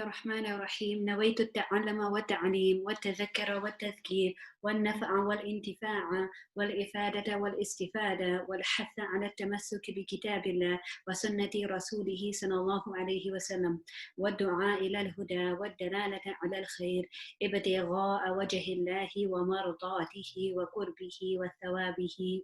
الرحمن الرحيم نويت التعلم والتعليم والتذكر والتذكير والنفع والانتفاع والإفادة والاستفادة والحث على التمسك بكتاب الله وسنة رسوله صلى الله عليه وسلم والدعاء إلى الهدى والدلالة على الخير ابتغاء وجه الله ومرضاته وقربه وثوابه.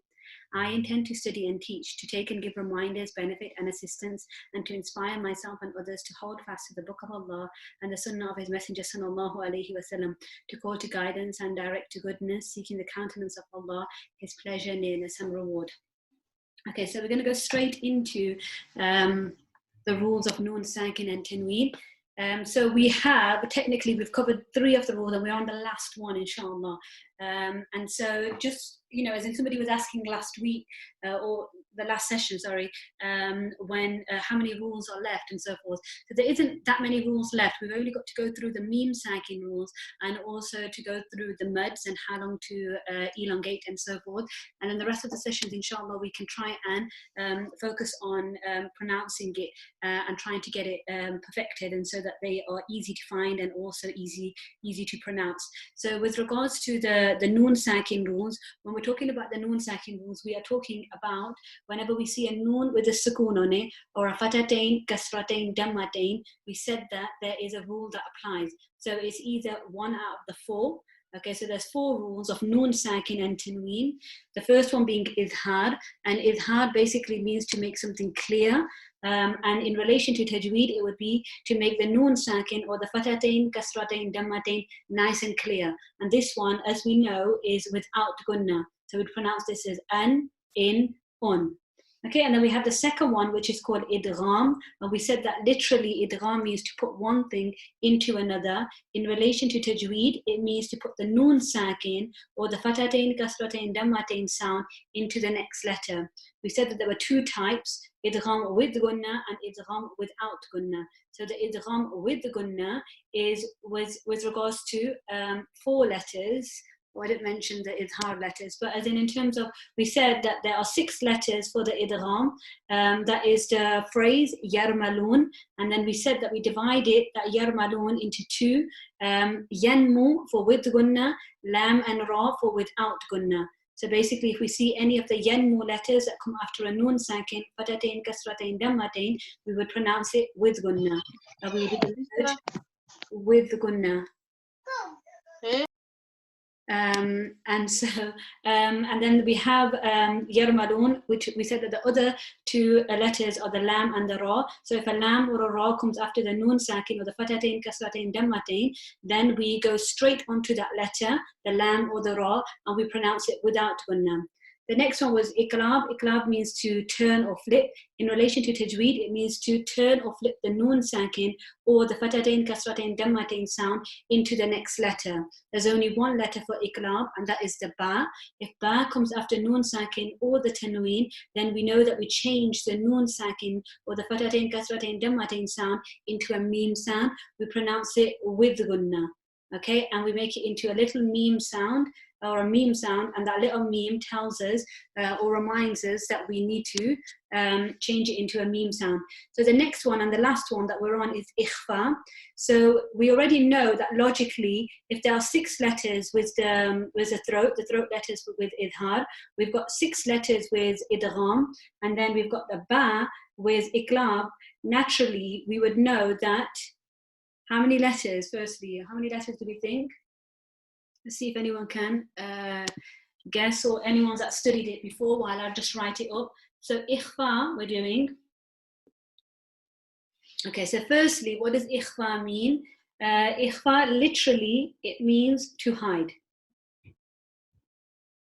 I intend to study and teach, to take and give reminders, benefit and assistance, and to inspire myself and others to hold fast to the Book of Allah and the Sunnah of His Messenger sallallahu alaihi wasallam, to call to guidance and direct to goodness, seeking the countenance of Allah, His pleasure, nearness, and reward. Okay, so we're going to go straight into the rules of Noon, Sakin, and Tanween. So we've covered 3 of the rules, and we're on the last one, inshallah. And so just, as in somebody was asking last week, or the last session, sorry, when how many rules are left and so forth. So there isn't that many rules left. We've only got to go through the meme sakin rules and also to go through the muds and how long to elongate and so forth. And then the rest of the sessions, inshallah, we can try and focus on pronouncing it and trying to get it perfected, and so that they are easy to find and also easy to pronounce. So with regards to the noon sakin rules, when we're talking about the noon sakin rules, we are talking about whenever we see a noon with a sukoon on it, or a fatatain, kasratain, dammatain, we said that there is a rule that applies. So it's either one out of the 4. Okay, so there's 4 rules of noon sakin and tanween. The first one being idhar, and idhar basically means to make something clear. And in relation to tajweed, it would be to make the noon sakin or the fatatain, kasratain, dammatain nice and clear. And this one, as we know, is without gunna. So we'd pronounce this as an, in, on. Okay, and then we have the second one, which is called idgham. And we said that literally idgham means to put one thing into another. In relation to tajweed, it means to put the noon sakin or the fatatain, kasratain, dammatain sound into the next letter. We said that there were 2 types, idgham with gunna and idgham without gunna. So the idgham with gunna is with regards to 4 letters. Well, I didn't mention the idhar letters, but as in terms of, we said that there are 6 letters for the idgham. That is the phrase yarmalun, and then we said that we divided that yarmalun into 2, yanmu for with gunna, lam and ra for without gunna. So basically, if we see any of the yanmu letters that come after a noon sakin, fatatain, kasratain, dammatain, we would pronounce it with gunna. We would do the message with gunna. And then we have yarmalun, which we said that the other 2 letters are the lam and the ra. So if a lam or a ra comes after the noon sakin or the fatatain, kasratain, dammatain, then we go straight onto that letter, the lam or the ra, and we pronounce it without gunna. The next one was iqlab. Iqlab means to turn or flip. In relation to tajweed, it means to turn or flip the noon sakin or the fatatain, kasratain, dammatain sound into the next letter. There's only 1 letter for iqlab, and that is the ba. If ba comes after noon sakin or the tanween, then we know that we change the noon sakin or the fatatain, kasratain, dammatain sound into a meme sound. We pronounce it with gunna. Okay, and we make it into a little meme sound or a meme sound, and that little meme tells us or reminds us that we need to change it into a meme sound. So the next one and the last one that we're on is ikhfa. So we already know that logically, if there are 6 letters with the throat letters with idhar, we've got 6 letters with idgham, and then we've got the ba with iqlab. Naturally, we would know that how many letters, firstly, how many letters do we think? Let's see if anyone can guess, or anyone that studied it before, while I just write it up. So ikhfa, we're doing. Okay, so firstly, what does ikhfa mean? Ikhfa, literally, it means to hide.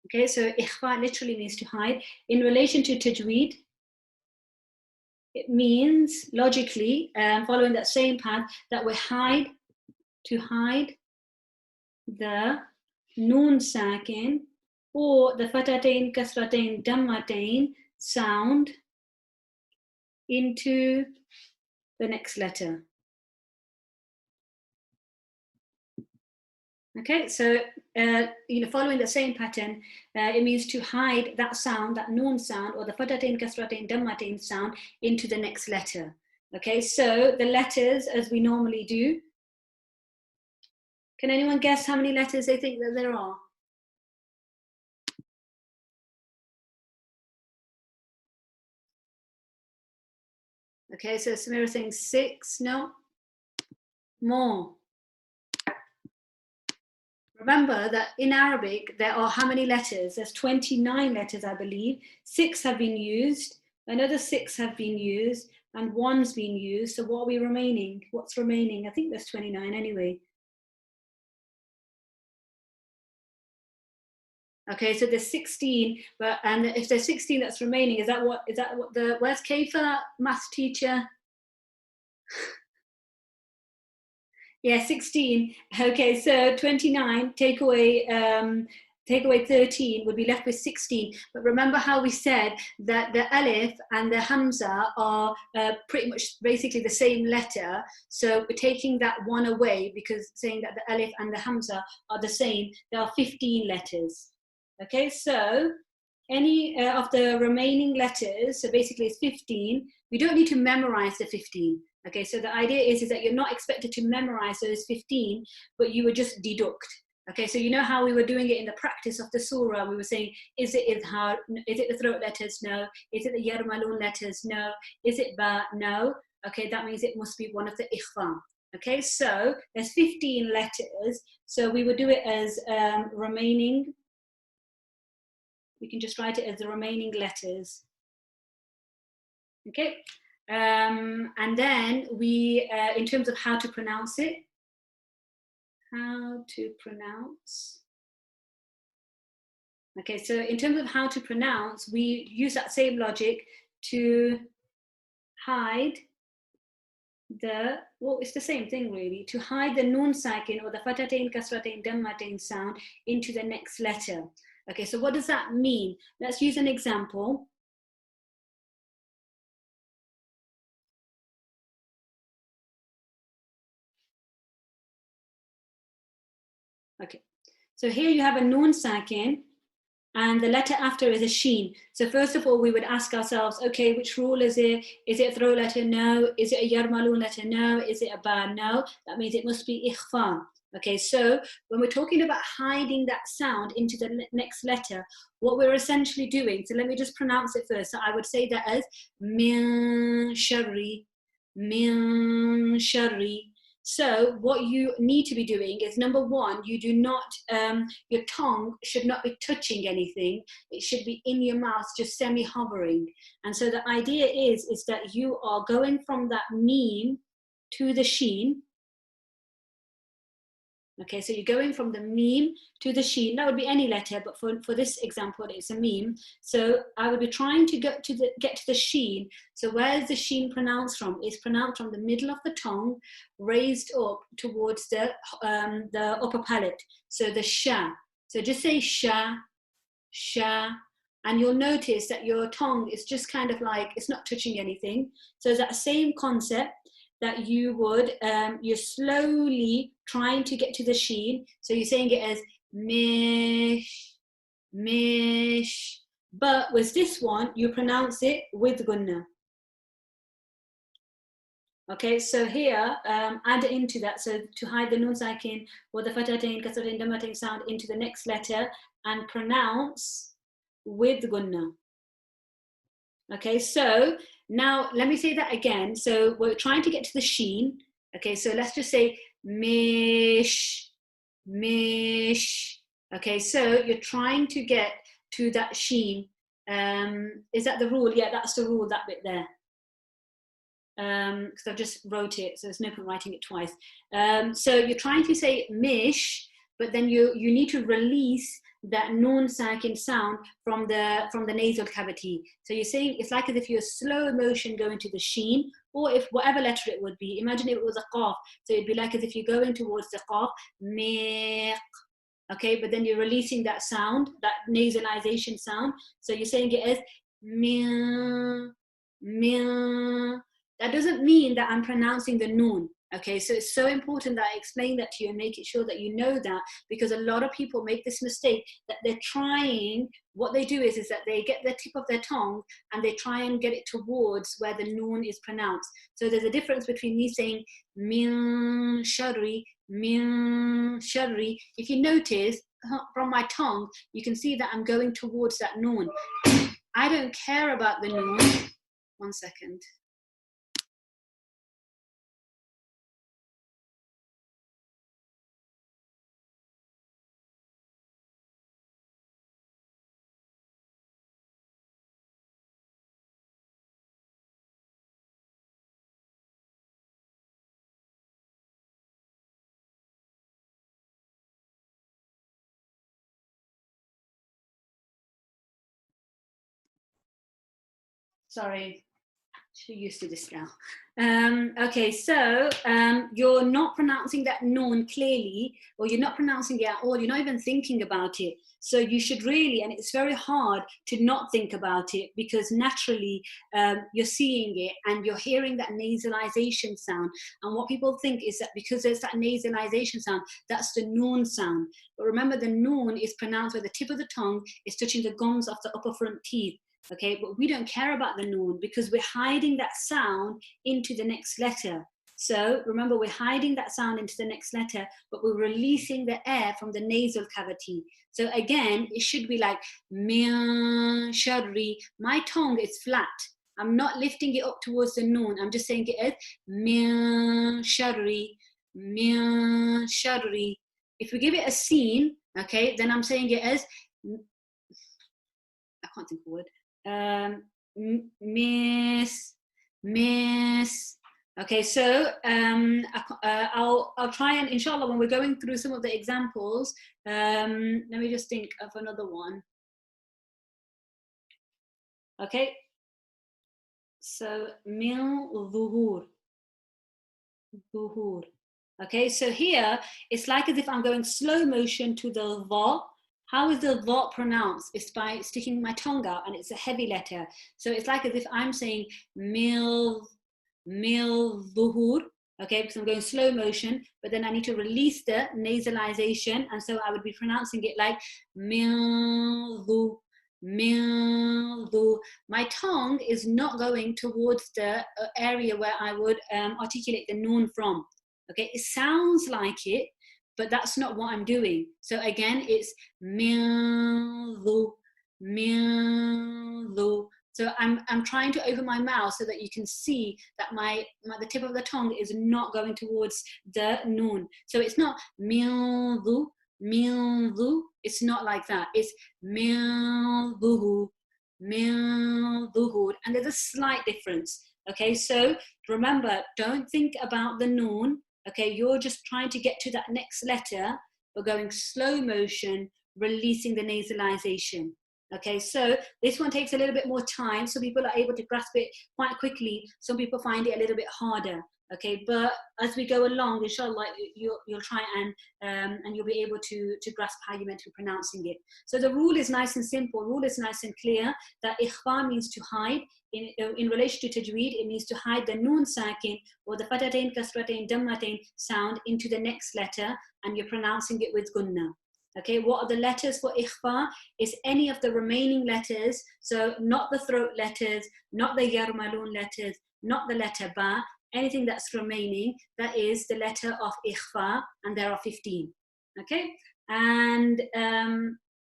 Okay, so ikhfa literally means to hide. In relation to tajweed, it means, logically, following that same path, that we hide, to hide the noon sakin or the fatatain, kasratain, dammatain sound into the next letter. Okay, so following the same pattern, it means to hide that sound, that noon sound, or the fatatain, kasratain, dammatain sound into the next letter. Okay, so the letters as we normally do. Can anyone guess how many letters they think that there are? Okay, so Samira saying 6, no? More. Remember that in Arabic, there are how many letters? There's 29 letters, I believe. 6 have been used, another 6 have been used, and 1's been used. So what are we remaining? What's remaining? I think there's 29 anyway. Okay, so there's 16, but and if there's 16 that's remaining, is that what the where's Kaifa, maths teacher? Yeah, 16. Okay, so 29, take away 13, would be left with 16. But remember how we said that the alif and the hamza are pretty much basically the same letter. So we're taking that one away because saying that the alif and the hamza are the same. There are 15 letters. Okay, so any of the remaining letters, so basically it's 15, we don't need to memorize the 15. Okay, so the idea is that you're not expected to memorize those 15, but you would just deduct. Okay, so you know how we were doing it in the practice of the surah, we were saying, is it idhar? Is it the throat letters? No. Is it the yarmalun letters? No. Is it ba? No. Okay, that means it must be one of the ikhfa. Okay, so there's 15 letters, so we would do it as remaining. We can just write it as the remaining letters. Okay, and then we, in terms of how to pronounce it, Okay, so in terms of how to pronounce, we use that same logic to hide the, well, it's the same thing really, to hide the nun sakin or the fatatain, kasratain, dammatain sound into the next letter. Okay, so what does that mean? Let's use an example. Okay, so here you have a nun sakin and the letter after is a sheen. So first of all, we would ask ourselves, okay, which rule is it? Is it a throat letter? No. Is it a yarmalun letter? No. Is it a ba? No. That means it must be ikhfa. Okay, so when we're talking about hiding that sound into the next letter, what we're essentially doing, so let me just pronounce it first. So I would say that as min sharri, min sharri. So what you need to be doing is, number one, you do not, your tongue should not be touching anything. It should be in your mouth, just semi-hovering. And so the idea is that you are going from that meme to the sheen. Okay, so you're going from the meme to the sheen. That would be any letter, but for this example, it's a meme. So I would be trying to get to the sheen. So where is the sheen pronounced from? It's pronounced from the middle of the tongue, raised up towards the upper palate. So the sha. So just say sha, sha, and you'll notice that your tongue is just kind of like, it's not touching anything. So that same concept, that you would, you're slowly trying to get to the sheen. So you're saying it as mish, mish. But with this one, you pronounce it with gunna. Okay, so here, add into that. So to hide the nun sakin or the fatatain, kasratain, dammatain sound into the next letter and pronounce with gunna. Okay, so now let me say that again. So we're trying to get to the sheen. Okay, so let's just say mish, mish. Okay, so you're trying to get to that sheen. Is that the rule? Yeah, that's the rule, that bit there. Because I've just wrote it, so there's no point writing it twice. So you're trying to say mish, but then you need to release that nun sakin sound from the nasal cavity. So you're saying it's like as if you're slow motion going to the sheen, or if whatever letter it would be. Imagine if it was a qaf, so it'd be like as if you're going towards the qaf, miq. Okay, but then you're releasing that sound, that nasalization sound. So you're saying it as miq, miq. That doesn't mean that I'm pronouncing the noon. Okay, so it's so important that I explain that to you and make it sure that you know that, because a lot of people make this mistake that they're trying, what they do is that they get the tip of their tongue and they try and get it towards where the noon is pronounced. So there's a difference between me saying min shari, min shari. If you notice from my tongue, you can see that I'm going towards that noon. I don't care about the noon. One second. Sorry, you're used to this now. Okay, so you're not pronouncing that noon clearly, or you're not pronouncing it at all. You're not even thinking about it. So you should really, and it's very hard to not think about it, because naturally you're seeing it and you're hearing that nasalization sound. And what people think is that because there's that nasalization sound, that's the noon sound. But remember, the noon is pronounced where the tip of the tongue is touching the gums of the upper front teeth. Okay, but we don't care about the noon because we're hiding that sound into the next letter. So remember, we're hiding that sound into the next letter, but we're releasing the air from the nasal cavity. So again, it should be like min shari. My tongue is flat. I'm not lifting it up towards the noon. I'm just saying it as min shari, min shari. If we give it a scene, okay, then I'm saying it as, I can't think of a word. Miss. Okay, so I'll try and inshallah when we're going through some of the examples, let me just think of another one. Okay, so mil dhuhur. Okay, so here it's like as if I'm going slow motion to the dha. How is the dha pronounced? It's by sticking my tongue out, and it's a heavy letter. So it's like as if I'm saying mil dhuhur, okay, because I'm going slow motion, but then I need to release the nasalization, and so I would be pronouncing it like mil dhu. My tongue is not going towards the area where I would articulate the noon from. Okay, it sounds like it, but that's not what I'm doing. So again, it's mildu. So I'm trying to open my mouth so that you can see that the tip of the tongue is not going towards the noon. So it's not mildu. It's not like that. It's milduhu, and there's a slight difference. Okay, so remember, don't think about the noon. Okay, you're just trying to get to that next letter. We're going slow motion, releasing the nasalization. Okay, so this one takes a little bit more time. Some people are able to grasp it quite quickly. Some people find it a little bit harder. Okay, but as we go along, inshallah, you'll try and you'll be able to grasp how you're meant to be pronouncing it. So the rule is nice and simple. Rule is nice and clear that ikhfa means to hide. In relation to tajweed, it means to hide the noon sakin or the fatatain, kasratain, dammatain sound into the next letter, and you're pronouncing it with gunna. Okay, what are the letters for ikhfa? Is any of the remaining letters, so not the throat letters, not the yarmalun letters, not the letter ba, anything that's remaining, that is the letter of ikhfa, and there are 15. Okay, and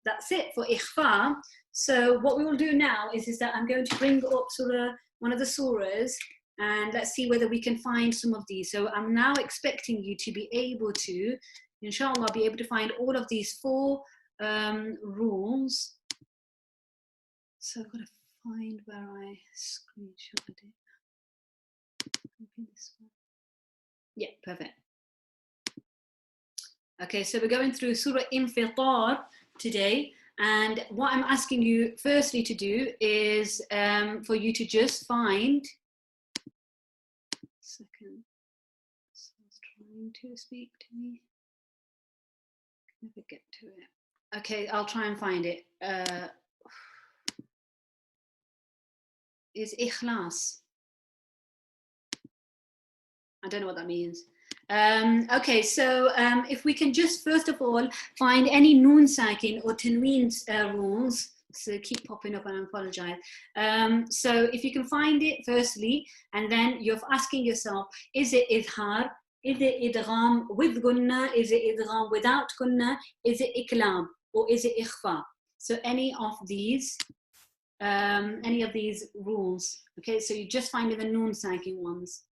that's it for ikhfa. So what we will do now is that I'm going to bring up surah, one of the surahs, and let's see whether we can find some of these. So I'm now expecting you to be able to, inshallah, be able to find all of these 4 rules. So I've got to find where I screenshotted it. This one. Yeah, perfect. Okay, so we're going through Surah Infitar today, and what I'm asking you firstly to do is for you to just find. Second, someone's trying to speak to me. Never get to it. Okay, I'll try and find it. Is ikhlas. I don't know what that means. Okay, so if we can just first of all find any noon sakin or tanween rules. So keep popping up, and I apologize. So if you can find it firstly, and then you're asking yourself, is it idhar? Is it idgham with gunna? Is it idgham without gunna? Is it iklam? Or is it ikhfa? So any of these rules. Okay, so you just find the noon sakin ones.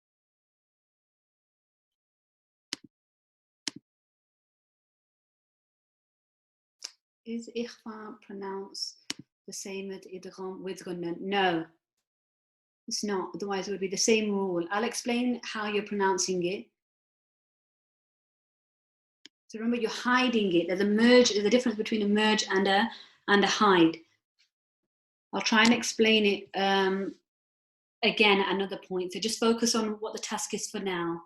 Is ikhfa pronounced the same as idgham with gunna? No, it's not. Otherwise, it would be the same rule. I'll explain how you're pronouncing it. So remember, you're hiding it. There's a merge. There's a difference between a merge and a hide. I'll try and explain it again at another point. So just focus on what the task is for now.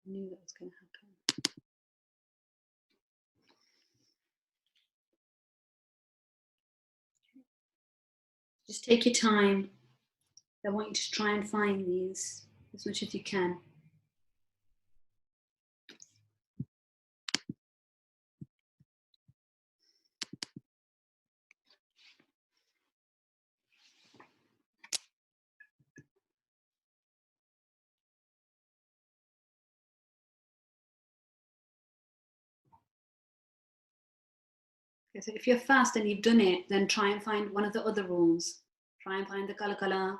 I knew that was going to happen. Just take your time. I want you to try and find these as much as you can. Okay, so if you're fast and you've done it, then try and find one of the other rules. Try and find the kalakala.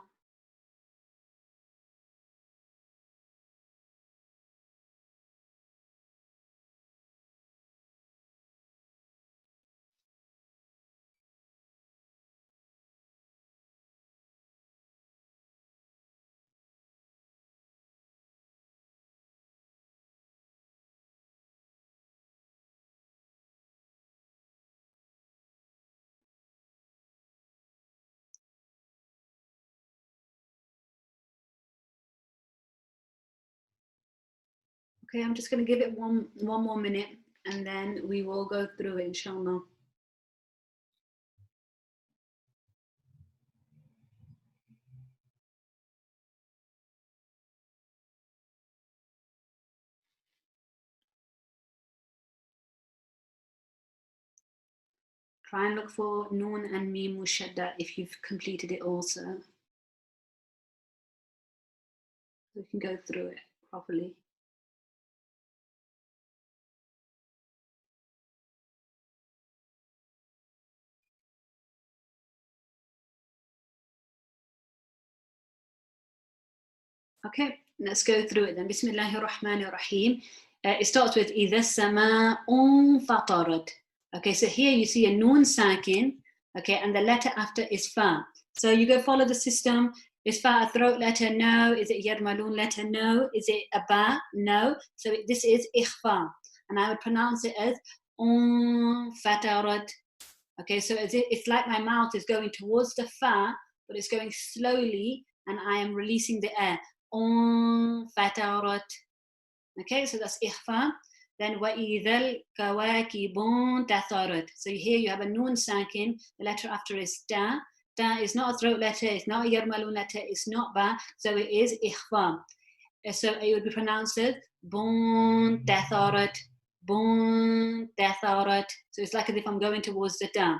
Okay, I'm just going to give it one more minute, and then we will go through it, inshallah. Try and look for noon and mim mushadda if you've completed it also. We can go through it properly. Okay, let's go through it then. Bismillahir Rahmanir Rahim. It starts with إِذَا السَّمَاءُ فَطَرَتْ. Okay, so here you see a noon sakin, okay, and the letter after is fa. So you go follow the system. Is fa a throat letter? No. Is it yad malun letter? No. Is it a ba? No. So this is ikhfa, and I would pronounce it as fatarat. Okay, so it's like my mouth is going towards the fa, but it's going slowly, and I am releasing the air. Fatarat. Okay, so that's ikhfa. Then وَإِذَا الْكَوَاكِبُ انْتَثَرَتْ. So here you have a noon sakin, the letter after is ta. Ta is not a throat letter, it's not a yarmalun letter, it's not ba, so it is ikhfa. So it would be pronounced as bun tatharat, bun tatharat. So it's like as if I'm going towards the ta.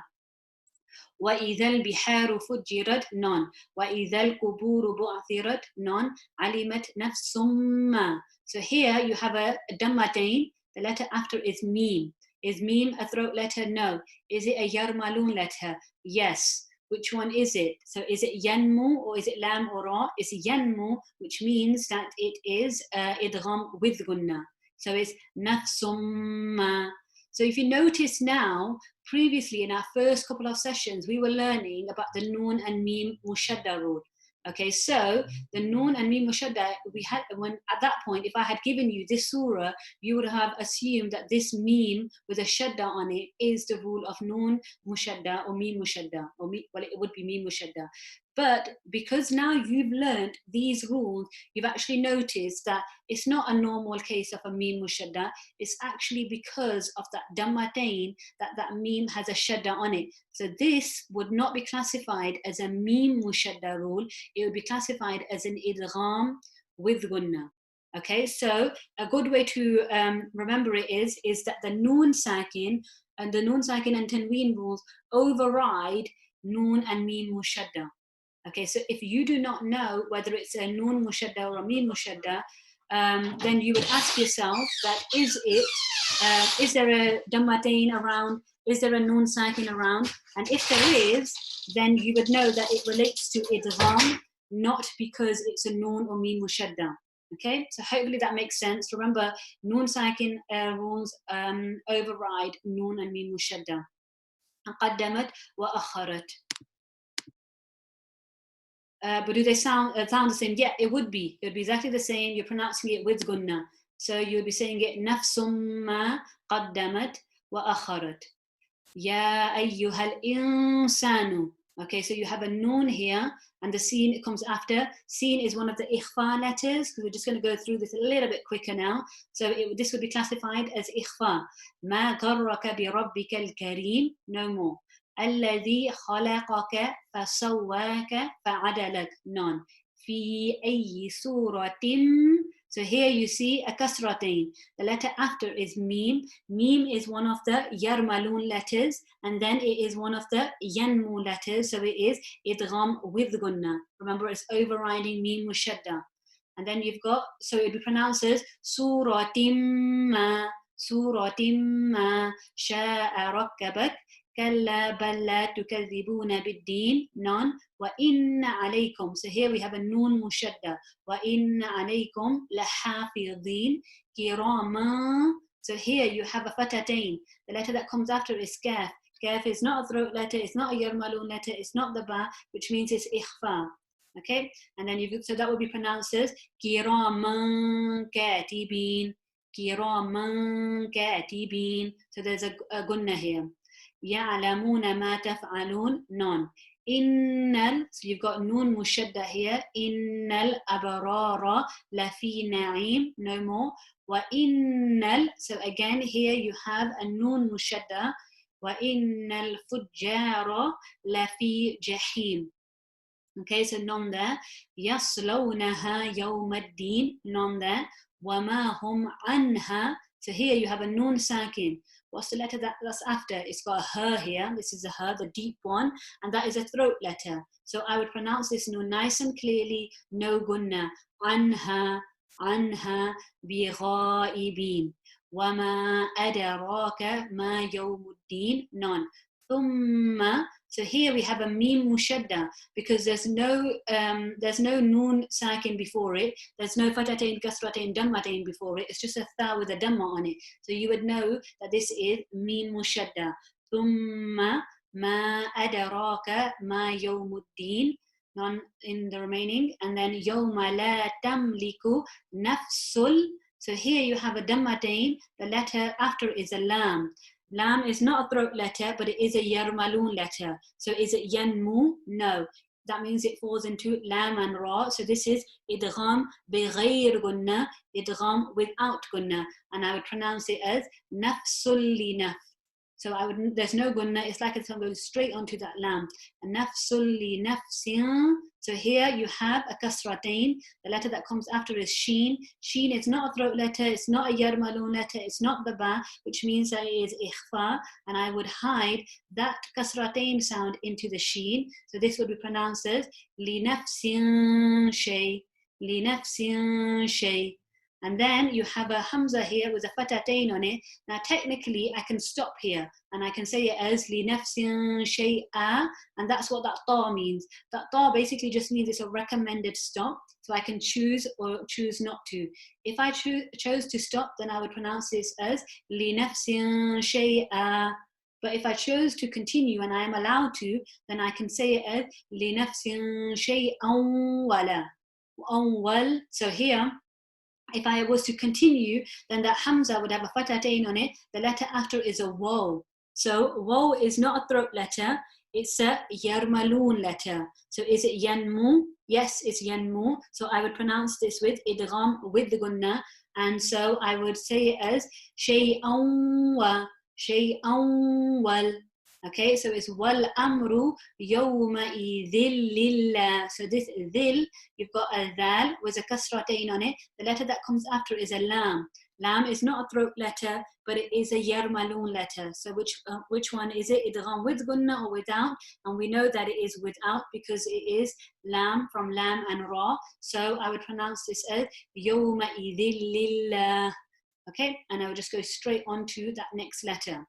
وَإِذَا الْبِحَارُ فُجِّرَتْ non. وَإِذَا الْقُبُورُ بُعْثِرَتْ non. عَلِمَتْ نَفْسٌ مَّا. So here you have a dammatain. The letter after is meme. Is meme a throat letter? No. Is it a yarmalun letter? Yes. Which one is it? So is it yanmu or is it lam or ra? It's yanmu, which means that it is idgham with gunna. So it's nafsum ma. So if you notice now, previously in our first couple of sessions, we were learning about the noon and meme mushadda rule. Okay, so the noon and meme mushadda, we had, when at that point, if I had given you this surah, you would have assumed that this meme with a shadda on it is the rule of noon mushadda or meme mushadda, or well, it would be meme mushadda. But because now you've learned these rules, you've actually noticed that it's not a normal case of a meme mushadda. It's actually because of that dammatain that meme has a shadda on it. So this would not be classified as a meme mushadda rule. It would be classified as an idgham with gunna. Okay, so a good way to remember it is that the noon sakin and tanween rules override noon and meme mushadda. Okay, so if you do not know whether it's a noon mushadda or a meme mushadda, then you would ask yourself that is there a dammatain around? Is there a noon sakin around? And if there is, then you would know that it relates to idgham, not because it's a noon or meme mushadda. Okay, so hopefully that makes sense. Remember, noon sakin rules override noon and meme mushadda. قدمت وأخرت. But do they sound the same? Yeah, it would be. It would be exactly the same. You're pronouncing it with gunna. So you'll be saying it نفس ما قدمت وأخرت. يا أيها الإنسان. Okay, so you have a noon here, and the sin it comes after. Sin is one of the ikhfa letters, because we're just going to go through this a little bit quicker now. So this would be classified as ikhfa. ما غرك بربك الكريم. No more. الذي خلقك فسواك فعدلك. None. في أي سورة. So here you see a kasratain. The letter after is meme. Meme is one of the yarmalun letters, and then it is one of the yanmu letters. So it is idgham with gunna. Remember, it's overriding meme mushadda. And then you've got, so it be pronounced as suratim ma sha'a rakkabak. كلا بل لا تكذبون بالدين non وإن عليكم. So here we have a noon mushadda. وإن عليكم لحافظين كراما. So here you have a fatatain. The letter that comes after is kaf. Kaf is not a throat letter, it's not a yarmalun letter, it's not the ba, which means it's ikhfa. Okay, and then so that would be pronounced as kiraman katibin. Kiraman katibin. So there's a gunna here. يعلمون ما تفعلون non. So you've got noon mushadda here. إن الأبرار لفي نعيم. No more. So again here you have a noon mushadda. وإن الفجار لفي جحيم. Okay, so non there. يصلونها يوم الدين. Non there. وما هم عنها. So here you have a noon sakin. What's the letter that's after? It's got a her here. This is a her, the deep one, and that is a throat letter. So I would pronounce this noon nice and clearly, no gunna. Anha bighaibin. Wama adraka ma yawmuddin. Non. Thumma. So here we have a meme mushadda because there's no noon sakin before it. There's no fatatain, kasratain, dammatain before it. It's just a tha with a damma on it. So you would know that this is meme mushadda. Thumma ma adraka ma yawmuddin. Non in the remaining, and then yawma la tamliku nafsul. So here you have a dammatain. The letter after is a lam. Lam is not a throat letter, but it is a yarmalun letter. So is it yanmu? No. that means it falls into lam and ra. So this is idgham bighayr gunna, idgham without gunna, and I would pronounce it as nafsul li naf. So there's no gunna, it's like it's going straight onto that lam. Nafsul li nafsin. So here you have a kasratain. The letter that comes after is sheen. Sheen is not a throat letter, it's not a yarmalun letter, it's not the ba, which means that it is ikhfa, and I would hide that kasratain sound into the sheen. So this would be pronounced as li nafsin shay, li nafsin shay. And then you have a hamza here with a fatatain on it. Now technically I can stop here and I can say it as li nafsin shay'a, and that's what that ta means. That ta basically just means it's a recommended stop, so I can choose or choose not to. If I chose to stop, then I would pronounce this as li nafsin shay'a. But if I chose to continue and I am allowed to, then I can say it as li nafsin shay'an wala. So here, if I was to continue, then that hamza would have a fatatain on it. The letter after is a waw. So waw is not a throat letter, it's a yarmalun letter. So is it yanmu? Yes, it's yanmu. So I would pronounce this with idgham, with the gunna. And so I would say it as shay'an wa, shay'an wal. Okay, so it's wal amru yawma idhil lillah. So this dhil, you've got a dhal with a kasratain on it. The letter that comes after is a lam. Lam is not a throat letter, but it is a yarmalun letter. So which one is it? Idgham with gunna or without? And we know that it is without because it is lam from lam and ra. So I would pronounce this as yawma idhil lillah. Okay, and I would just go straight on to that next letter.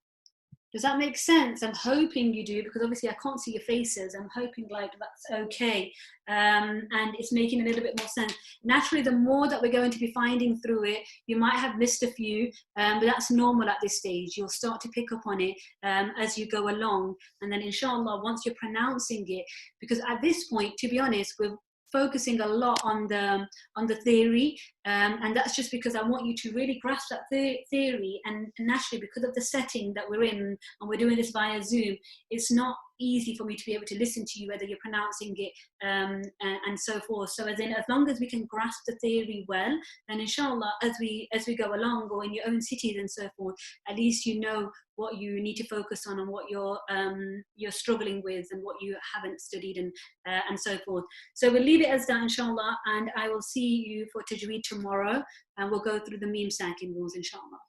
Does that make sense? I'm hoping you do, because obviously I can't see your faces. I'm hoping like that's okay. And it's making a little bit more sense. Naturally, the more that we're going to be finding through it, you might have missed a few, but that's normal at this stage. You'll start to pick up on it as you go along. And then inshallah, once you're pronouncing it, because at this point, to be honest, we're focusing a lot on the theory, and that's just because I want you to really grasp that theory, and naturally because of the setting that we're in and we're doing this via Zoom, it's not easy for me to be able to listen to you whether you're pronouncing it and so forth. So as long as we can grasp the theory well, then inshallah as we go along, or in your own cities and so forth, at least you know what you need to focus on and what you're struggling with and what you haven't studied and so forth. So we'll leave it as that inshallah, and I will see you for Tajweed tomorrow, and we'll go through the meme sakin rules inshallah.